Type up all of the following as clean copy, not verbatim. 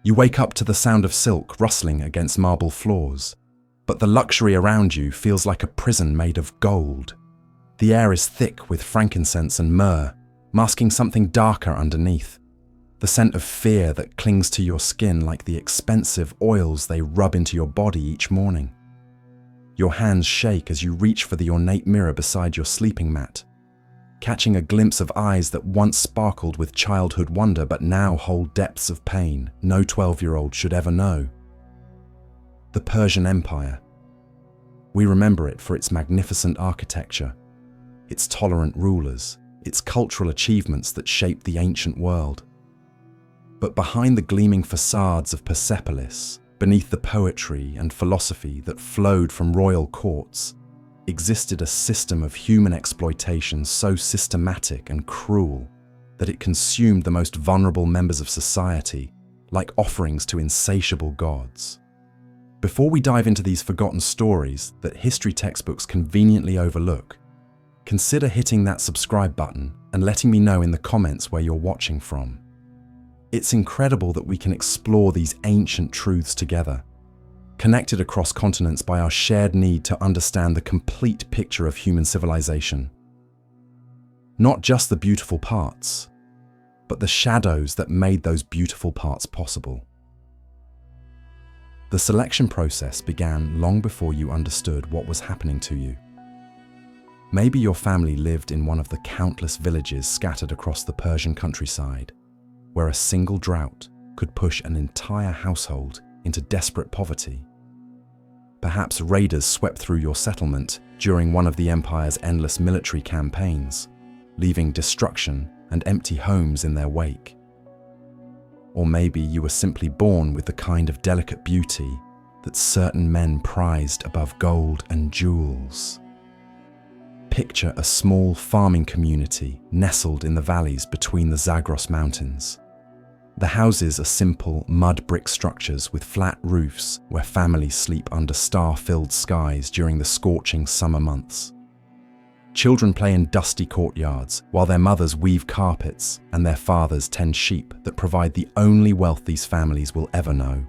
You wake up to the sound of silk rustling against marble floors, but the luxury around you feels like a prison made of gold. The air is thick with frankincense and myrrh, masking something darker underneath. The scent of fear that clings to your skin like the expensive oils they rub into your body each morning. Your hands shake as you reach for the ornate mirror beside your sleeping mat, catching a glimpse of eyes that once sparkled with childhood wonder but now hold depths of pain no 12-year-old should ever know. The Persian Empire. We remember it for its magnificent architecture, its tolerant rulers, its cultural achievements that shaped the ancient world. But behind the gleaming facades of Persepolis, beneath the poetry and philosophy that flowed from royal courts, existed a system of human exploitation so systematic and cruel that it consumed the most vulnerable members of society like offerings to insatiable gods. Before we dive into these forgotten stories that history textbooks conveniently overlook, consider hitting that subscribe button and letting me know in the comments where you're watching from. It's incredible that we can explore these ancient truths together, connected across continents by our shared need to understand the complete picture of human civilization. Not just the beautiful parts, but the shadows that made those beautiful parts possible. The selection process began long before you understood what was happening to you. Maybe your family lived in one of the countless villages scattered across the Persian countryside, where a single drought could push an entire household into desperate poverty. Perhaps raiders swept through your settlement during one of the empire's endless military campaigns, leaving destruction and empty homes in their wake. Or maybe you were simply born with the kind of delicate beauty that certain men prized above gold and jewels. Picture a small farming community nestled in the valleys between the Zagros Mountains. The houses are simple mud brick structures with flat roofs where families sleep under star-filled skies during the scorching summer months. Children play in dusty courtyards while their mothers weave carpets and their fathers tend sheep that provide the only wealth these families will ever know.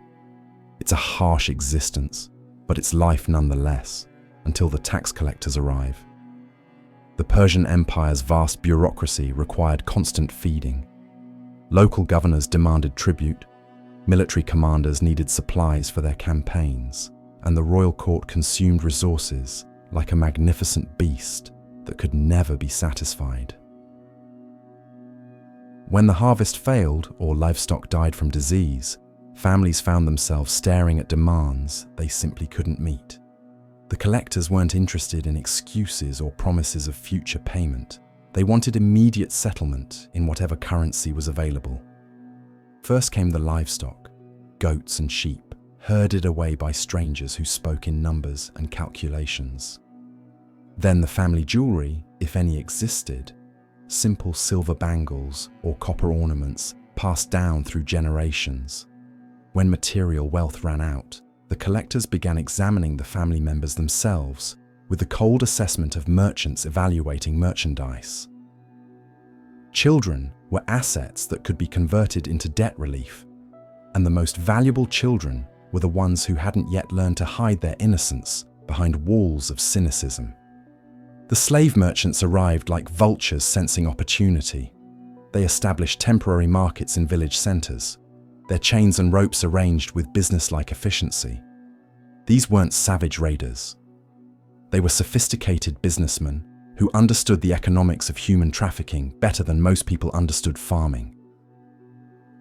It's a harsh existence, but it's life nonetheless, until the tax collectors arrive. The Persian Empire's vast bureaucracy required constant feeding. Local governors demanded tribute, military commanders needed supplies for their campaigns, and the royal court consumed resources like a magnificent beast that could never be satisfied. When the harvest failed or livestock died from disease, families found themselves staring at demands they simply couldn't meet. The collectors weren't interested in excuses or promises of future payment. They wanted immediate settlement in whatever currency was available. First came the livestock, goats and sheep, herded away by strangers who spoke in numbers and calculations. Then the family jewelry, if any existed, simple silver bangles or copper ornaments passed down through generations. When material wealth ran out, the collectors began examining the family members themselves with the cold assessment of merchants evaluating merchandise. Children were assets that could be converted into debt relief, and the most valuable children were the ones who hadn't yet learned to hide their innocence behind walls of cynicism. The slave merchants arrived like vultures sensing opportunity. They established temporary markets in village centers, their chains and ropes arranged with business-like efficiency. These weren't savage raiders. They were sophisticated businessmen who understood the economics of human trafficking better than most people understood farming.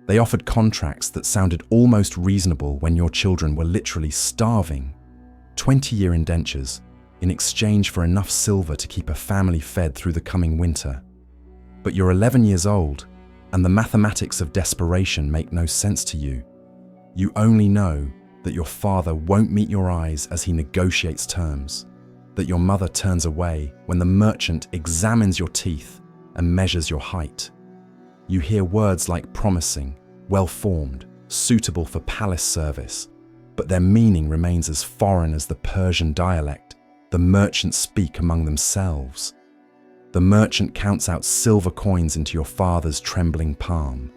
They offered contracts that sounded almost reasonable when your children were literally starving, 20-year indentures in exchange for enough silver to keep a family fed through the coming winter. But you're 11 years old, and the mathematics of desperation make no sense to you. You only know that your father won't meet your eyes as he negotiates terms, that your mother turns away when the merchant examines your teeth and measures your height. You hear words like promising, well-formed, suitable for palace service, but their meaning remains as foreign as the Persian dialect the merchants speak among themselves. The merchant counts out silver coins into your father's trembling palm,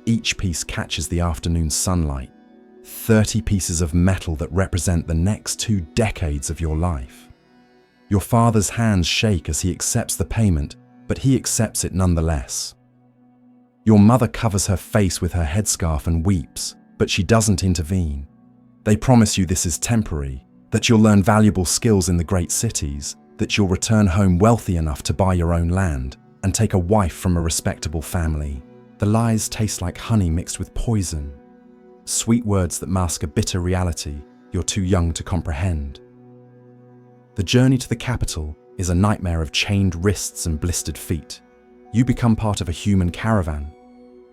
each piece catches the afternoon sunlight. 30 pieces of metal that represent the next 2 decades of your life. Your father's hands shake as he accepts the payment, but he accepts it nonetheless. Your mother covers her face with her headscarf and weeps, but she doesn't intervene. They promise you this is temporary, that you'll learn valuable skills in the great cities, that you'll return home wealthy enough to buy your own land and take a wife from a respectable family. The lies taste like honey mixed with poison. Sweet words that mask a bitter reality you're too young to comprehend. The journey to the capital is a nightmare of chained wrists and blistered feet. You become part of a human caravan.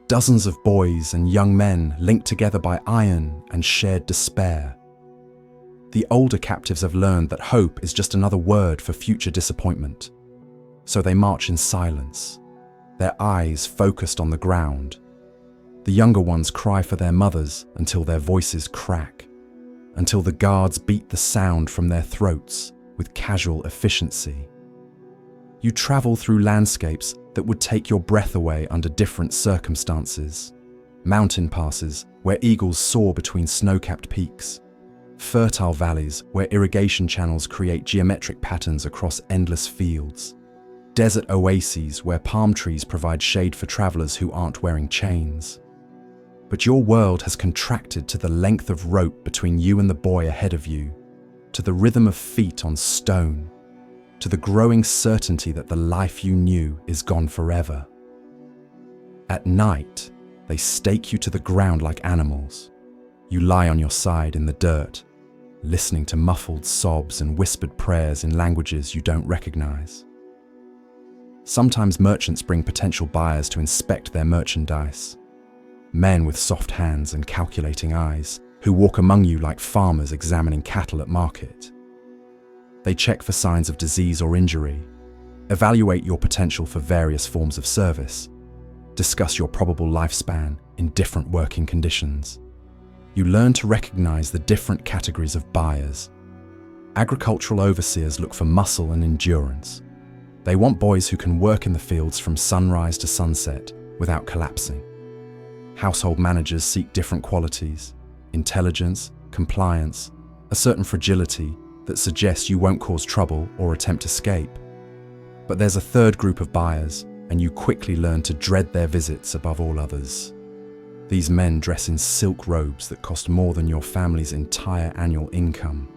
Dozens of boys and young men linked together by iron and shared despair. The older captives have learned that hope is just another word for future disappointment. So they march in silence, their eyes focused on the ground. The younger ones cry for their mothers until their voices crack, until the guards beat the sound from their throats with casual efficiency. You travel through landscapes that would take your breath away under different circumstances. Mountain passes where eagles soar between snow-capped peaks. Fertile valleys where irrigation channels create geometric patterns across endless fields. Desert oases where palm trees provide shade for travelers who aren't wearing chains. But your world has contracted to the length of rope between you and the boy ahead of you, to the rhythm of feet on stone, to the growing certainty that the life you knew is gone forever. At night, they stake you to the ground like animals. You lie on your side in the dirt, listening to muffled sobs and whispered prayers in languages you don't recognize. Sometimes merchants bring potential buyers to inspect their merchandise. Men with soft hands and calculating eyes who walk among you like farmers examining cattle at market. They check for signs of disease or injury, evaluate your potential for various forms of service, discuss your probable lifespan in different working conditions. You learn to recognize the different categories of buyers. Agricultural overseers look for muscle and endurance. They want boys who can work in the fields from sunrise to sunset without collapsing. Household managers seek different qualities: intelligence, compliance, a certain fragility that suggests you won't cause trouble or attempt escape. But there's a third group of buyers, and you quickly learn to dread their visits above all others. These men dress in silk robes that cost more than your family's entire annual income.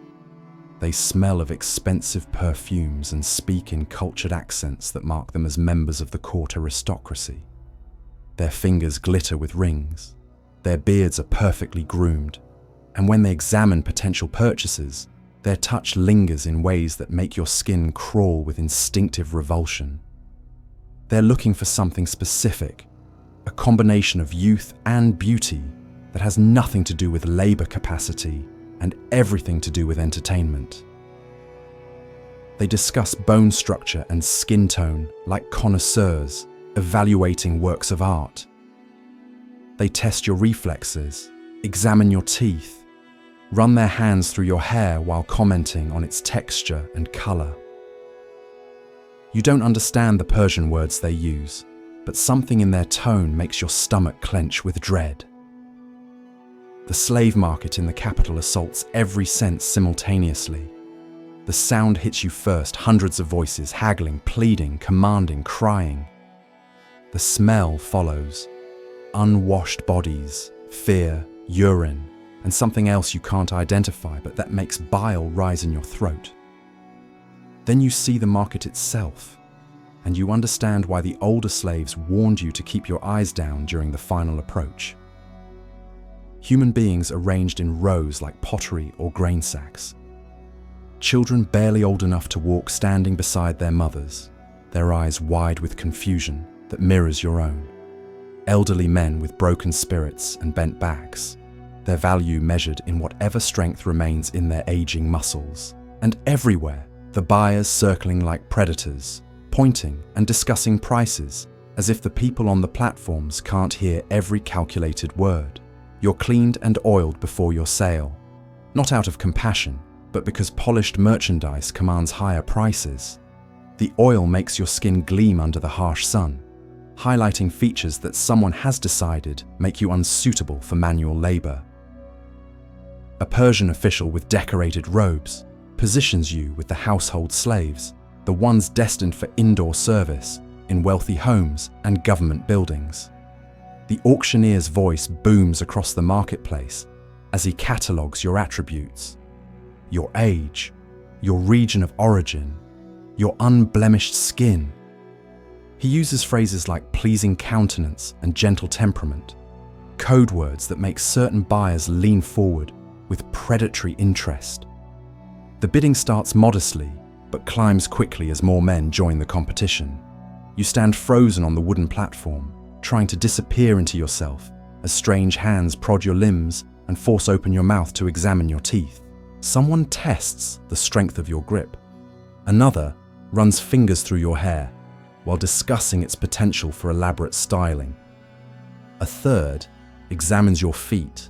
They smell of expensive perfumes and speak in cultured accents that mark them as members of the court aristocracy. Their fingers glitter with rings, their beards are perfectly groomed, and when they examine potential purchasers, their touch lingers in ways that make your skin crawl with instinctive revulsion. They're looking for something specific, a combination of youth and beauty that has nothing to do with labor capacity and everything to do with entertainment. They discuss bone structure and skin tone like connoisseurs, evaluating works of art. They test your reflexes, examine your teeth, run their hands through your hair while commenting on its texture and color. You don't understand the Persian words they use, but something in their tone makes your stomach clench with dread. The slave market in the capital assaults every sense simultaneously. The sound hits you first, hundreds of voices haggling, pleading, commanding, crying. The smell follows. Unwashed bodies, fear, urine, and something else you can't identify but that makes bile rise in your throat. Then you see the market itself, and you understand why the older slaves warned you to keep your eyes down during the final approach. Human beings arranged in rows like pottery or grain sacks. Children barely old enough to walk standing beside their mothers, their eyes wide with confusion that mirrors your own. Elderly men with broken spirits and bent backs, their value measured in whatever strength remains in their aging muscles. And everywhere, the buyers circling like predators, pointing and discussing prices, as if the people on the platforms can't hear every calculated word. You're cleaned and oiled before your sale, not out of compassion, but because polished merchandise commands higher prices. The oil makes your skin gleam under the harsh sun. highlighting features that someone has decided make you unsuitable for manual labor. A Persian official with decorated robes positions you with the household slaves, the ones destined for indoor service in wealthy homes and government buildings. The auctioneer's voice booms across the marketplace as he catalogues your attributes, your age, your region of origin, your unblemished skin. He uses phrases like pleasing countenance and gentle temperament, code words that make certain buyers lean forward with predatory interest. The bidding starts modestly, but climbs quickly as more men join the competition. You stand frozen on the wooden platform, trying to disappear into yourself as strange hands prod your limbs and force open your mouth to examine your teeth. Someone tests the strength of your grip. Another runs fingers through your hair while discussing its potential for elaborate styling. A third examines your feet,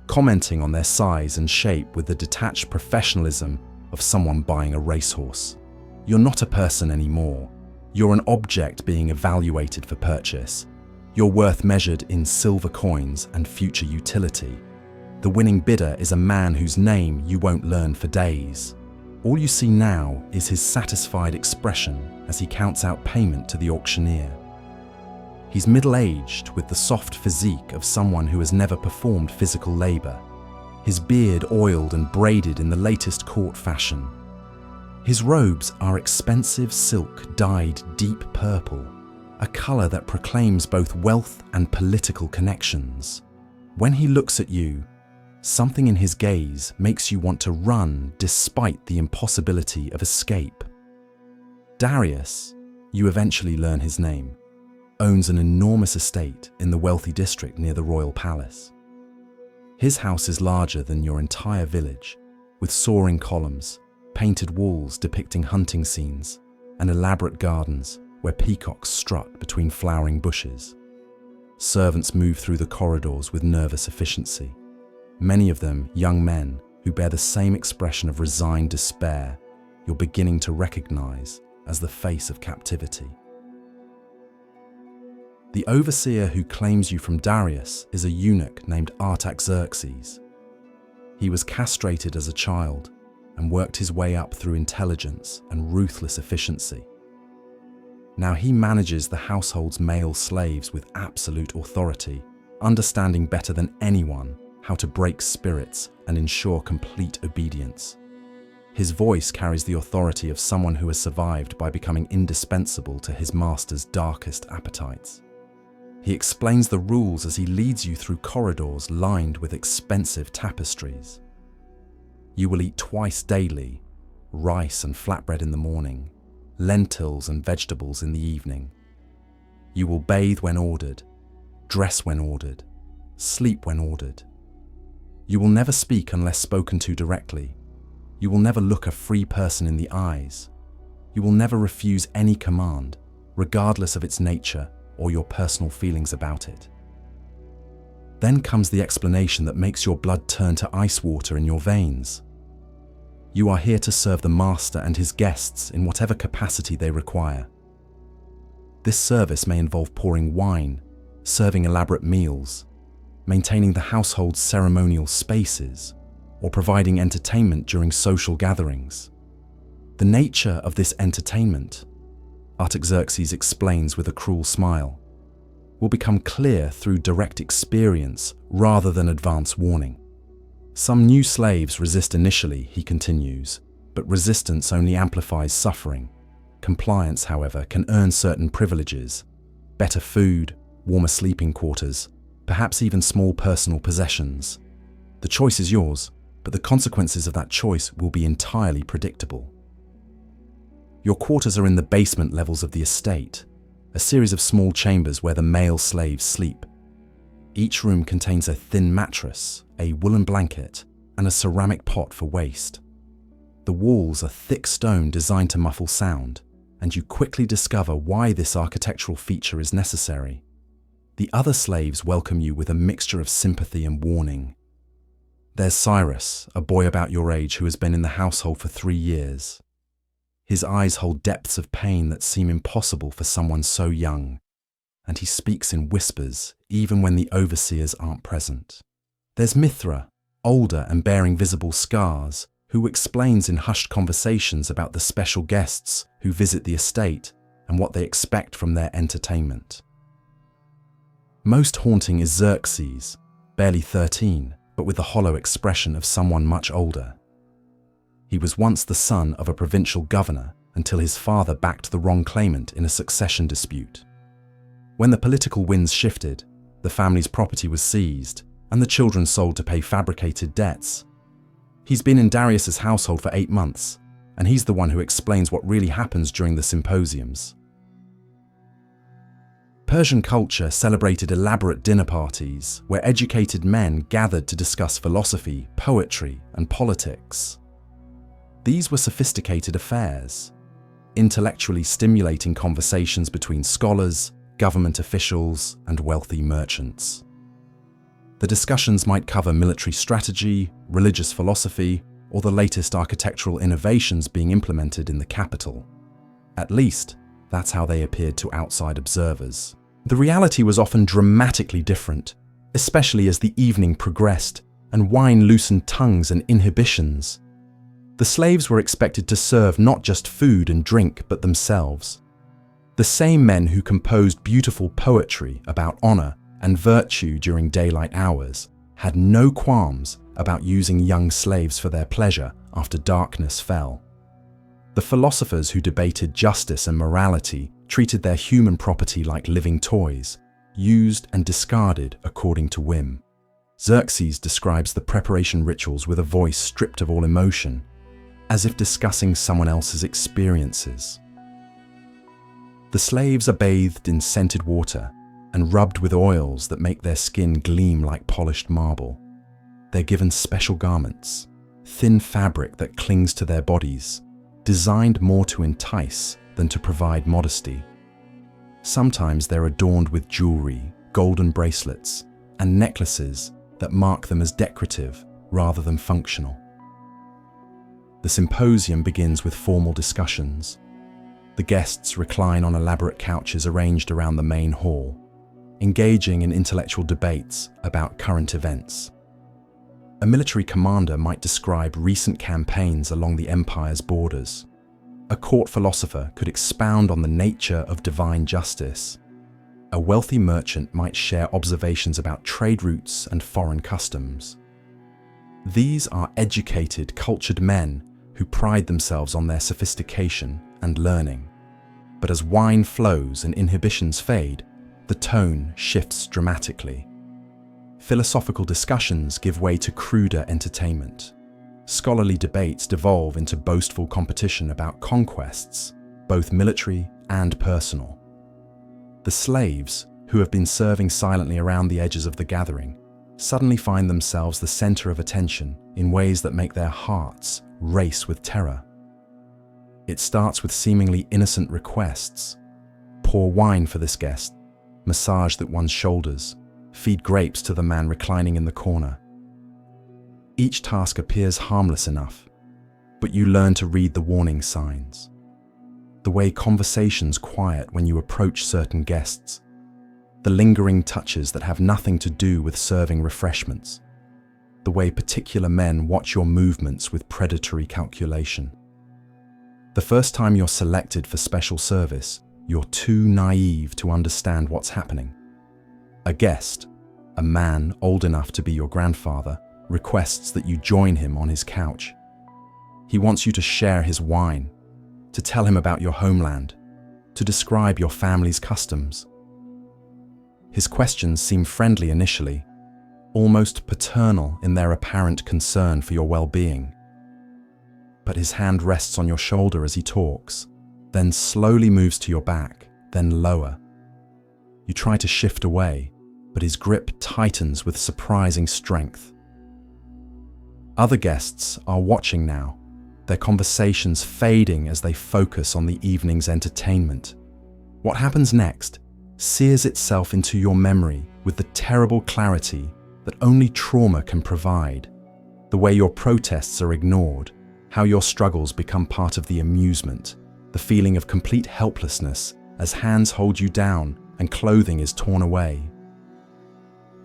commenting on their size and shape with the detached professionalism of someone buying a racehorse. You're not a person anymore. You're an object being evaluated for purchase. Your worth measured in silver coins and future utility. The winning bidder is a man whose name you won't learn for days. All you see now is his satisfied expression as he counts out payment to the auctioneer. He's middle-aged with the soft physique of someone who has never performed physical labor, his beard oiled and braided in the latest court fashion. His robes are expensive silk dyed deep purple, a color that proclaims both wealth and political connections. When he looks at you, something in his gaze makes you want to run despite the impossibility of escape. Darius, you eventually learn his name, owns an enormous estate in the wealthy district near the royal palace. His house is larger than your entire village, with soaring columns, painted walls depicting hunting scenes, and elaborate gardens where peacocks strut between flowering bushes. Servants move through the corridors with nervous efficiency, many of them young men who bear the same expression of resigned despair you're beginning to recognize as the face of captivity. The overseer who claims you from Darius is a eunuch named Artaxerxes. He was castrated as a child and worked his way up through intelligence and ruthless efficiency. Now he manages the household's male slaves with absolute authority, understanding better than anyone how to break spirits and ensure complete obedience. His voice carries the authority of someone who has survived by becoming indispensable to his master's darkest appetites. He explains the rules as he leads you through corridors lined with expensive tapestries. You will eat twice daily, rice and flatbread in the morning, lentils and vegetables in the evening. You will bathe when ordered, dress when ordered, sleep when ordered. You will never speak unless spoken to directly. You will never look a free person in the eyes. You will never refuse any command, regardless of its nature or your personal feelings about it. Then comes the explanation that makes your blood turn to ice water in your veins. You are here to serve the master and his guests in whatever capacity they require. This service may involve pouring wine, serving elaborate meals, maintaining the household's ceremonial spaces, or providing entertainment during social gatherings. The nature of this entertainment, Artaxerxes explains with a cruel smile, will become clear through direct experience rather than advance warning. Some new slaves resist initially, he continues, but resistance only amplifies suffering. Compliance, however, can earn certain privileges: better food, warmer sleeping quarters, perhaps even small personal possessions. The choice is yours, but the consequences of that choice will be entirely predictable. Your quarters are in the basement levels of the estate, a series of small chambers where the male slaves sleep. Each room contains a thin mattress, a woolen blanket, and a ceramic pot for waste. The walls are thick stone designed to muffle sound, and you quickly discover why this architectural feature is necessary. The other slaves welcome you with a mixture of sympathy and warning. There's Cyrus, a boy about your age who has been in the household for 3 years. His eyes hold depths of pain that seem impossible for someone so young. and he speaks in whispers even when the overseers aren't present. There's Mithra, older and bearing visible scars, who explains in hushed conversations about the special guests who visit the estate and what they expect from their entertainment. Most haunting is Xerxes, barely 13, but with the hollow expression of someone much older. He was once the son of a provincial governor until his father backed the wrong claimant in a succession dispute. When the political winds shifted, the family's property was seized and the children sold to pay fabricated debts. He's been in Darius's household for 8 months, and he's the one who explains what really happens during the symposiums. Persian culture celebrated elaborate dinner parties where educated men gathered to discuss philosophy, poetry, and politics. These were sophisticated affairs, intellectually stimulating conversations between scholars, government officials, and wealthy merchants. The discussions might cover military strategy, religious philosophy, or the latest architectural innovations being implemented in the capital. At least, that's how they appeared to outside observers. The reality was often dramatically different, especially as the evening progressed and wine loosened tongues and inhibitions. The slaves were expected to serve not just food and drink, but themselves. The same men who composed beautiful poetry about honor and virtue during daylight hours had no qualms about using young slaves for their pleasure after darkness fell. The philosophers who debated justice and morality treated their human property like living toys, used and discarded according to whim. Xerxes describes the preparation rituals with a voice stripped of all emotion, as if discussing someone else's experiences. The slaves are bathed in scented water and rubbed with oils that make their skin gleam like polished marble. They're given special garments, thin fabric that clings to their bodies, designed more to entice than to provide modesty. Sometimes they're adorned with jewelry, golden bracelets, and necklaces that mark them as decorative rather than functional. The symposium begins with formal discussions. The guests recline on elaborate couches arranged around the main hall, engaging in intellectual debates about current events. A military commander might describe recent campaigns along the empire's borders. A court philosopher could expound on the nature of divine justice. A wealthy merchant might share observations about trade routes and foreign customs. These are educated, cultured men who pride themselves on their sophistication and learning. But as wine flows and inhibitions fade, the tone shifts dramatically. Philosophical discussions give way to cruder entertainment. Scholarly debates devolve into boastful competition about conquests, both military and personal. The slaves, who have been serving silently around the edges of the gathering, suddenly find themselves the center of attention in ways that make their hearts race with terror. It starts with seemingly innocent requests. Pour wine for this guest, massage that one's shoulders, feed grapes to the man reclining in the corner. Each task appears harmless enough, but you learn to read the warning signs. The way conversations quiet when you approach certain guests, the lingering touches that have nothing to do with serving refreshments, the way particular men watch your movements with predatory calculation. The first time you're selected for special service, you're too naive to understand what's happening. A guest, a man old enough to be your grandfather, requests that you join him on his couch. He wants you to share his wine, to tell him about your homeland, to describe your family's customs. His questions seem friendly initially, almost paternal in their apparent concern for your well-being. But his hand rests on your shoulder as he talks, then slowly moves to your back, then lower. You try to shift away, but his grip tightens with surprising strength. Other guests are watching now, their conversations fading as they focus on the evening's entertainment. What happens next sears itself into your memory with the terrible clarity that only trauma can provide. The way your protests are ignored, how your struggles become part of the amusement, the feeling of complete helplessness as hands hold you down and clothing is torn away.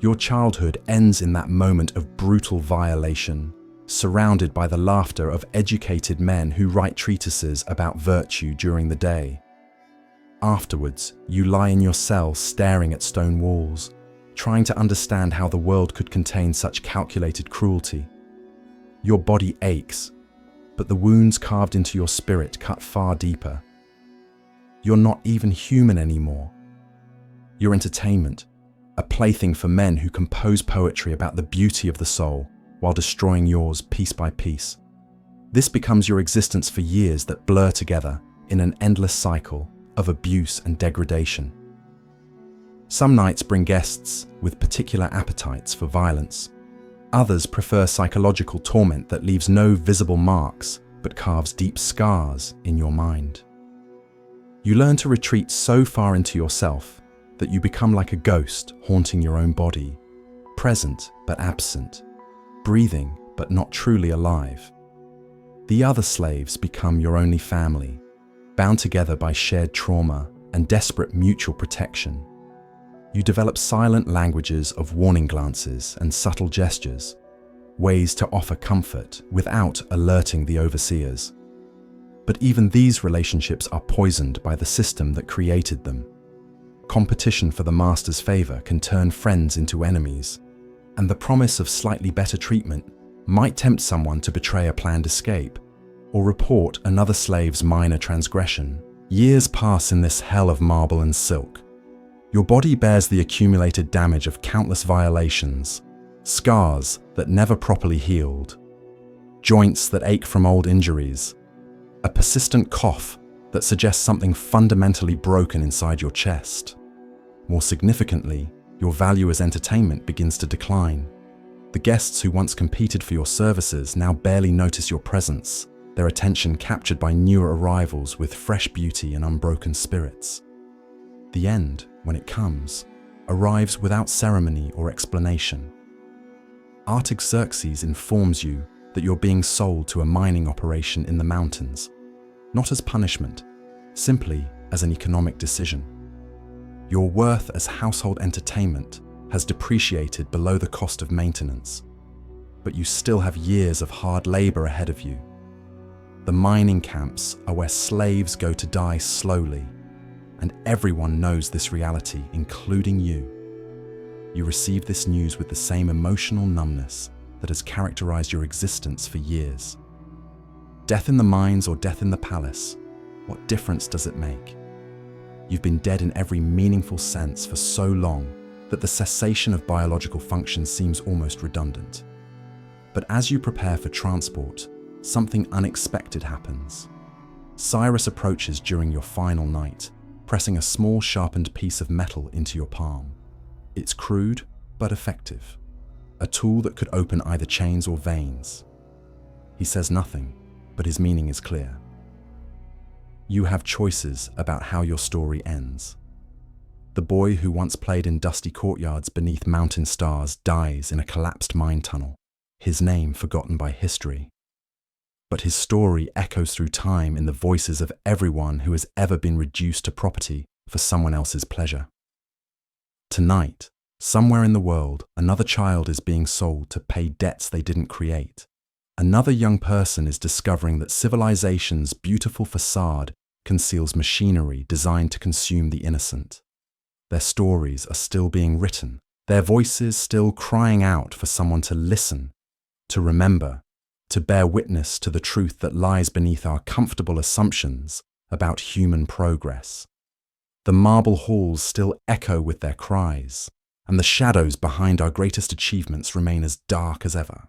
Your childhood ends in that moment of brutal violation, surrounded by the laughter of educated men who write treatises about virtue during the day. Afterwards, you lie in your cell staring at stone walls, trying to understand how the world could contain such calculated cruelty. Your body aches, but the wounds carved into your spirit cut far deeper. You're not even human anymore. You're entertainment, a plaything for men who compose poetry about the beauty of the soul while destroying yours piece by piece. This becomes your existence for years that blur together in an endless cycle of abuse and degradation. Some nights bring guests with particular appetites for violence. Others prefer psychological torment that leaves no visible marks but carves deep scars in your mind. You learn to retreat so far into yourself that you become like a ghost haunting your own body, present but absent, breathing but not truly alive. The other slaves become your only family, bound together by shared trauma and desperate mutual protection. You develop silent languages of warning glances and subtle gestures, ways to offer comfort without alerting the overseers. But even these relationships are poisoned by the system that created them. Competition for the master's favor can turn friends into enemies, and the promise of slightly better treatment might tempt someone to betray a planned escape or report another slave's minor transgression. Years pass in this hell of marble and silk. Your body bears the accumulated damage of countless violations, scars that never properly healed, joints that ache from old injuries, a persistent cough that suggests something fundamentally broken inside your chest. More significantly, your value as entertainment begins to decline. The guests who once competed for your services now barely notice your presence, their attention captured by newer arrivals with fresh beauty and unbroken spirits. The end, when it comes, arrives without ceremony or explanation. Artaxerxes informs you that you're being sold to a mining operation in the mountains, not as punishment, simply as an economic decision. Your worth as household entertainment has depreciated below the cost of maintenance, but you still have years of hard labor ahead of you. The mining camps are where slaves go to die slowly, and everyone knows this reality, including you. You receive this news with the same emotional numbness that has characterized your existence for years. Death in the mines or death in the palace, what difference does it make? You've been dead in every meaningful sense for so long that the cessation of biological function seems almost redundant. But as you prepare for transport, something unexpected happens. Cyrus approaches during your final night, pressing a small sharpened piece of metal into your palm. It's crude, but effective. A tool that could open either chains or veins. He says nothing, but his meaning is clear. You have choices about how your story ends. The boy who once played in dusty courtyards beneath mountain stars dies in a collapsed mine tunnel, his name forgotten by history. But his story echoes through time in the voices of everyone who has ever been reduced to property for someone else's pleasure. Tonight, somewhere in the world, another child is being sold to pay debts they didn't create. Another young person is discovering that civilization's beautiful facade conceals machinery designed to consume the innocent. Their stories are still being written, their voices still crying out for someone to listen, to remember, to bear witness to the truth that lies beneath our comfortable assumptions about human progress. The marble halls still echo with their cries, and the shadows behind our greatest achievements remain as dark as ever.